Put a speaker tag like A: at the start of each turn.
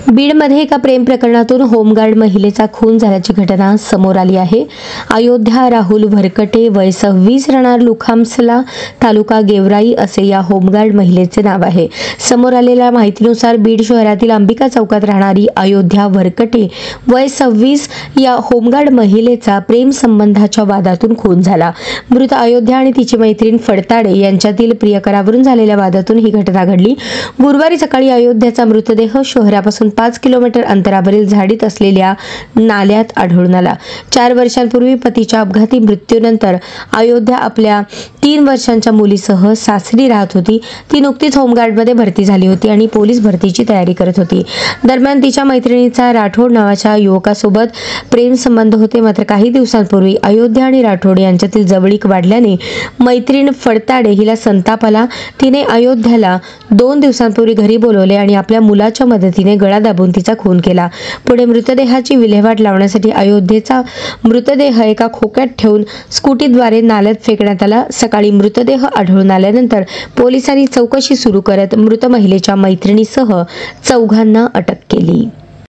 A: बीडमध्ये एका प्रेम प्रकरणातून होमगार्ड महिलेचा खून झाल्याची घटना समोर आली आहे। अयोध्या राहुल भरकटे वय 26 राहणार लुखामसला तालुका गेवराई असे या होमगार्ड महिलेचे नाव आहे। समोर आलेल्या माहितीनुसार बीड शहरातील अंबिका चौकात राहणारी अयोध्या भरकटे वय 26 या होमगार्ड महिलेचा प्रेम संबंधाच्या वादातून खून झाला। मृत अयोध्या आणि तिची मैत्रीण फडताडे यांच्यातील प्रियकरावरून झालेल्या वादातून ही घटना घडली। गुरुवारी सकाळी अयोध्याचा मृतदेह शहरापासून 5 किलोमीटर अंतरावरील झाडीत असलेल्या नाल्यात आढळून आला। 4 वर्षांपूर्वी पतीच्या अपघाती मृत्यूनंतर अयोध्या आपल्या 3 वर्षांच्या मुलीसह सासरी राहत होती। ती नुकतीच होमगार्डमध्ये भरती झाली होती आणि पोलीस भरतीची तयारी करत होती। दरम्यान तिच्या मैत्रिणीचा राठोड नावाच्या युवकासोबत प्रेम संबंध होते। मात्र काही दिवसांपूर्वी अयोध्या आणि राठोड यांच्यातील जवळीक वाढल्याने मैत्रीण फडताडे हिला संताप आला। तिने अयोध्याला 2 दिवसांपूर्वी घरी बोलवले आणि आपल्या मुलाच्या मदतीने गळा दाबून तिचा खून केला। पुढे मृतदेहाची विल्हेवाट लावण्यासाठी अयोध्येचा मृतदेह एका खोक्यात ठेवून स्कूटीद्वारे नाल्यात फेकण्यात आला। सकाळी मृतदेह आढळून आल्यानंतर पोलिसांनी चौकशी सुरू करत मृत महिलेच्या मैत्रिणीसह 4 अटक केली।